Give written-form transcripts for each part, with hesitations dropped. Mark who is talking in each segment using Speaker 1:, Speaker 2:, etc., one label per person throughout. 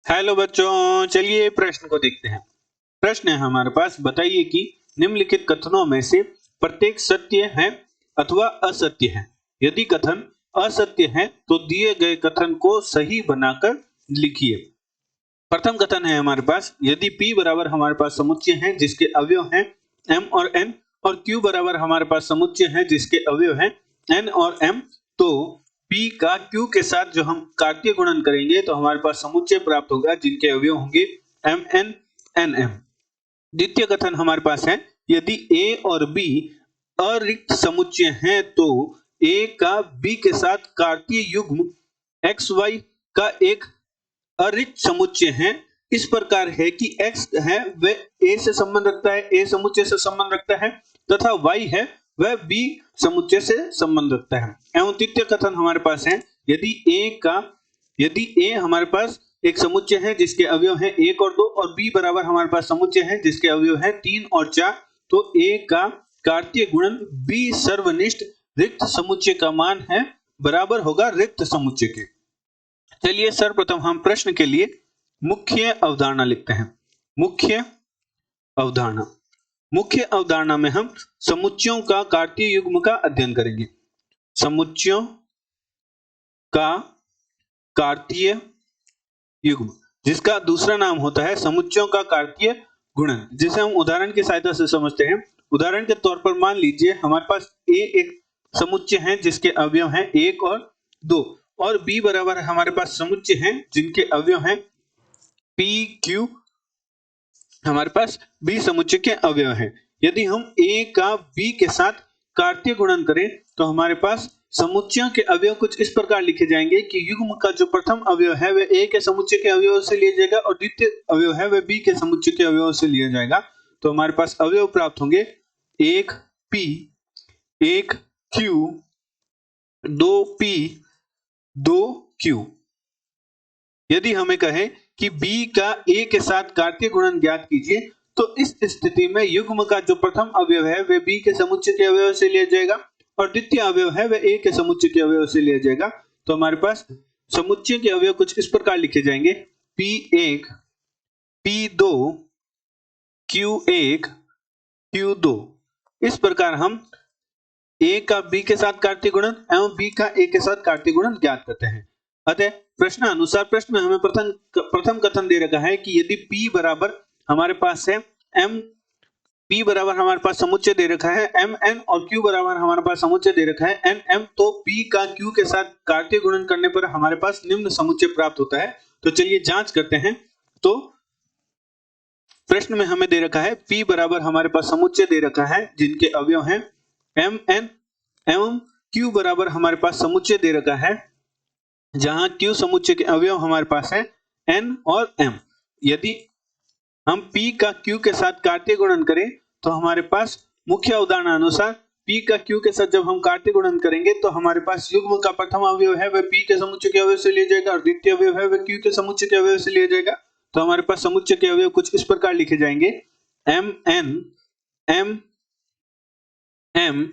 Speaker 1: Hello बच्चों, चलिए प्रश्न को देखते हैं। प्रश्न है हमारे पास, बताइए कि निम्नलिखित कथनों में से प्रत्येक सत्य है अथवा असत्य है। यदि कथन असत्य है तो दिए गए कथन को सही बनाकर लिखिए। प्रथम कथन है हमारे पास, यदि P बराबर हमारे पास समुच्चय है जिसके अवयव हैं M और N और Q बराबर हमारे पास समुच्चय है जिसके अवयव हैं N और M, तो P का Q के साथ जो हम कार्तीय गुणन करेंगे तो हमारे पास समुच्चय प्राप्त होगा जिनके अवयव होंगे MN NM। द्वितीय कथन हमारे पास है, यदि A और B अरिक्त समुच्चय हैं तो A का B के साथ कार्तीय युग्म XY का एक अरिक्त समुच्चय है। इस प्रकार है कि x है वह a से संबंध रखता है, a समुच्चय से संबंध रखता है, तथा y है वह b समुच्चय से संबंध रखता है। एवं तृतीय कथन हमारे पास है, यदि a हमारे पास एक समुच्चय है जिसके अवयव हैं 1 और 2 और b बराबर हमारे पास समुच्चय है जिसके अवयव हैं 3 और 4, तो a का कार्तीय गुणन b सर्वनिष्ठ रिक्त समुच्चय का मान है बराबर होगा रिक्त समुच्चय के। चलिए सर्वप्रथम हम प्रश्न के लिए मुख्य अवधारणा लिखते हैं। मुख्य अवधारणा में हम समुच्चयों का कार्तीय युग्म का अध्ययन करेंगे। समुच्चयों का कार्तीय युग्म, जिसका दूसरा नाम होता है समुच्चयों का कार्तीय गुणन, जिसे हम उदाहरण की सहायता से समझते हैं। उदाहरण के तौर पर मान लीजिए हमारे पास A एक समुच्चय है जिसके अवयव हैं 1 और 2 और B बराबर हमारे पास समुच्चय हैं जिनके अवयव हैं P Q, हमारे पास B समुच्चय के अवयव हैं। यदि हम A का B के साथ कार्तीय गुणन करें तो हमारे पास समुच्चयों के अवयव कुछ इस प्रकार लिखे जाएंगे कि युग्म का जो प्रथम अवयव है वह A के समुच्चय के अवयव से लिया जाएगा और द्वितीय अवयव है वह B के समुच्चय के अवयव से लिया जाएगा। तो हमारे पास अवयव प्राप्त होंगे 1 P 1 Q 2 P 2 Q। यदि हमें कहे कि B का A के साथ कार्तीय गुणन ज्ञात कीजिए तो इस स्थिति में युग्म का जो प्रथम अवयव है वह B के समुच्चय के अवयव से लिया जाएगा और द्वितीय अवयव है वह A के समुच्चय के अवयव से लिया जाएगा। तो हमारे पास समुच्चय के अवयव कुछ इस प्रकार लिखे जाएंगे, P1 P2 Q1 Q2। इस प्रकार हम A का B के साथ कार्तीय गुणन एवं B का A के साथ कार्तीय गुणन ज्ञात करते हैं। अतः प्रश्न अनुसार प्रश्न में हमें प्रथम कथन दे रखा है कि यदि P बराबर हमारे पास है M, P बराबर हमारे पास समुच्चय दे रखा है MN और Q बराबर हमारे पास समुच्चय दे रखा है NM, तो P का Q के साथ कार्तीय गुणन करने पर हमारे पास निम्न समुच्चय प्राप्त होता है। तो चलिए जांच करते हैं। तो प्रश्न में हमें दे रखा है P बराबर हमारे पास समुच्चय दे रखा है जिनके अवयव हैं MN एवं Q बराबर हमारे पास समुच्चय दे रखा है जहां Q समुच्चय के अवयव हमारे पास है N और M। यदि हम P का Q के साथ कार्तीय गुणन करें तो हमारे पास मुख्य उदाहरण अनुसार P का Q के साथ जब हम कार्तीय गुणन करेंगे तो हमारे पास युग्म का प्रथम अवयव है वह P के समुच्चय के अवयव से लिया जाएगा और द्वितीय अवयव है वह Q के समुच्चय के अवयव से लिया जाएगा। तो हमारे पास समुच्चय के अवयव कुछ इस प्रकार लिखे जाएंगे, MN M M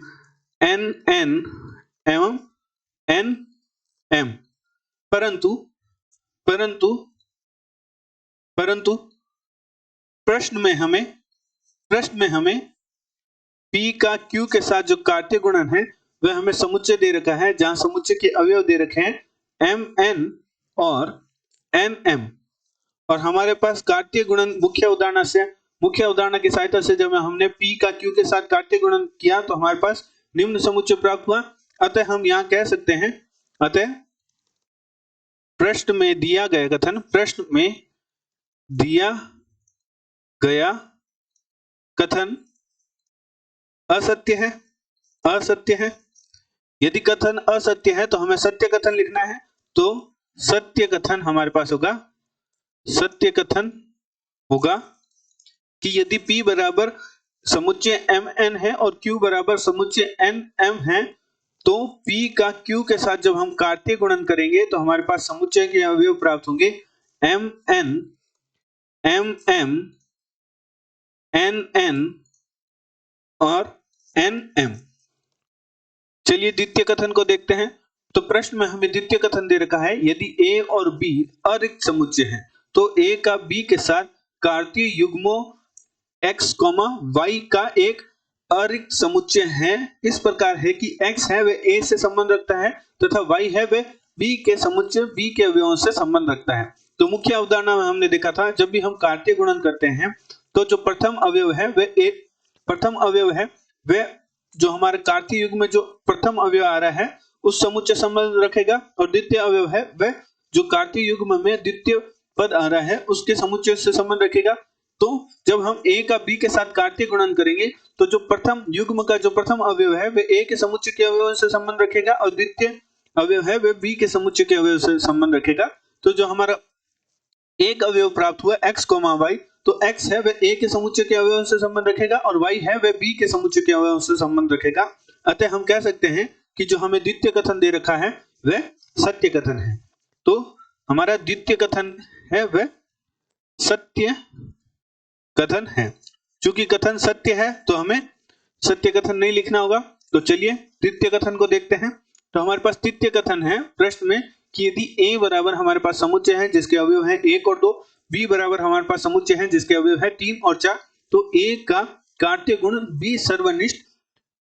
Speaker 1: NN एवं NM। परंतु प्रश्न में हमें P का Q के साथ जो कार्तीय गुणन है वह हमें समुच्चय दे रखा है जहां समुच्चय के अवयव दे रखे हैं MN और NM और हमारे पास कार्तीय गुणन मुख्य उदाहरण की सहायता से जब हमने P का Q के साथ कार्तीय गुणन किया तो हमारे पास निम्न समुच्चय प्राप्त हुआ। अतः हम यहां कह सकते हैं, अतः प्रश्न में दिया गया कथन असत्य है। यदि कथन असत्य है तो हमें सत्य कथन लिखना है। तो सत्य कथन हमारे पास होगा कि यदि P बराबर समुच्चय MN है और Q बराबर समुच्चय NM है तो P का Q के साथ जब हम कार्तीय गुणन करेंगे तो हमारे पास समुच्चय के अवयव प्राप्त होंगे MN MM NN और NM। चलिए द्वितीय कथन को देखते हैं। तो प्रश्न में हमें द्वितीय कथन दे रखा है, यदि A और B अरिक्त समुच्चय हैं तो a का b के साथ कार्तीय युग्मों x, y का एक अरिक्त समुच्चय है इस प्रकार है कि x है वह a से संबंध रखता है तथा y है वह b के समुच्चय b के अवयवों से संबंध रखता है। तो मुख्य अवधारणा में हमने देखा था जब भी हम कार्तीय गुणन करते हैं तो जो प्रथम अवयव है वह जो हमारे कार्तीय युग्म में जो प्रथम अवयव आ रहा है उस समुच्चय संबंध रखेगा और द्वितीय अवयव है वह जो कार्तीय युग्म में द्वितीय पद आ रहा है उसके समुच्चय से संबंध रखेगा। तो जब हम a का b के साथ कार्तीय गुणन करेंगे तो जो प्रथम युग्म का जो प्रथम अवयव है वह a के समुच्चय के अवयव से संबंध रखेगा और द्वितीय अवयव है वह b के समुच्चय के अवयव से संबंध रखेगा। तो जो हमारा एक अवयव प्राप्त हुआ x, y, तो x है वह a के समुच्चय के अवयव से संबंध रखेगा और y है वह b के समुच्चय के अवयव से संबंध रखेगा। अतः हम कह सकते हैं कि जो हमें द्वितीय कथन दे रखा है वह सत्य कथन है। तो हमारा द्वितीय कथन है वह सत्य कथन है। चूंकि कथन सत्य है तो हमें सत्य कथन नहीं लिखना होगा। तो चलिए तृतीय कथन को देखते हैं। तो हमारे पास तृतीय कथन है प्रश्न में कि यदि a बराबर हमारे पास समुच्चय है जिसके अवयव है 1 और 2, b बराबर हमारे पास समुच्चय है जिसके अवयव है 3 और 4, तो a का कार्तीय गुण b सर्वनिष्ठ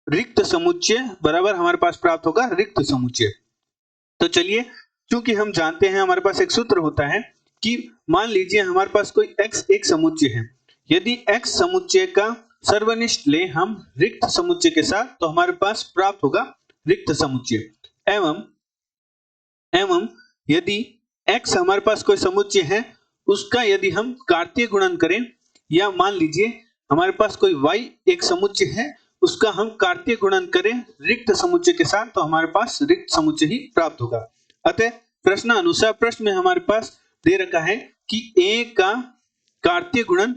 Speaker 1: रिक्त समुच्चय बराबर हमारे पास प्राप्त होगा रिक्त समुच्चय। तो चलिए क्योंकि हम जानते हैं हमारे पास एक सूत्र होता है कि मान लीजिए हमारे पास कोई x एक समुच्चय है, यदि x समुच्चय का सर्वनिष्ठ ले हम रिक्त समुच्चय के साथ तो हमारे पास प्राप्त होगा रिक्त समुच्चय। एवं यदि x हमारे पास कोई समुच्चय है उसका यदि हम कार्तीय गुणन करें या मान लीजिए हमारे पास कोई y एक समुच्चय है उसका हम कार्तीय गुणन करें रिक्त समुच्चय के साथ तो हमारे पास रिक्त समुच्चय ही प्राप्त होगा। अतः प्रश्नानुसार प्रश्न में हमारे पास दे रखा है कि a का कार्तीय गुणन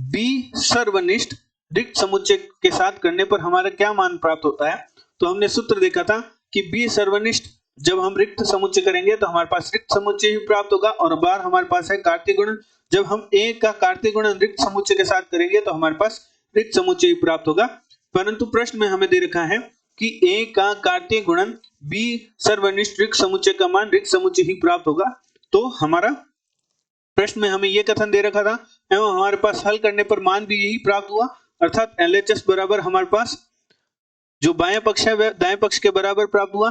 Speaker 1: b सर्वनिष्ठ रिक्त समुच्चय के साथ करने पर हमारा क्या मान प्राप्त होता है। तो हमने सूत्र देखा था कि b सर्वनिष्ठ जब हम रिक्त समुच्चय करेंगे तो हमारे पास रिक्त समुच्चय ही प्राप्त होगा और बार हमारे पास है कार्तीय गुणन, जब हम a का कार्तीय गुणन रिक्त समुच्चय के साथ करेंगे तो हमारे पास रिक्त समुच्चय ही प्राप्त होगा। परंतु प्रश्न में हमें दे रखा है कि a का कार्तीय गुणन b सर्वनिष्ठ रिक्त समुच्चय का मान रिक्त समुच्चय ही प्राप्त होगा। तो हमारा प्रश्न में हमें यह कथन दे रखा था एवं हमारे पास हल करने पर मान भी यही प्राप्त हुआ, अर्थात LHS बराबर हमारे पास जो बाएं पक्ष है वह दाएं पक्ष के बराबर प्राप्त हुआ।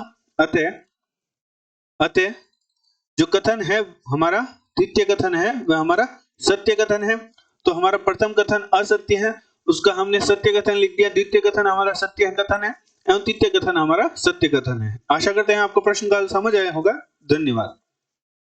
Speaker 1: अतः जो कथन है हमारा द्वितीय कथन है वह हमारा सत्य कथन है। तो हमारा प्रथम कथन असत्य है उसका हमने सत्य कथन लिख दिया, द्वितीय कथन हमारा सत्य कथन है एवं तृतीय कथन हमारा सत्य कथन है। आशा करते हैं आपको प्रश्न का समझ आया होगा। धन्यवाद।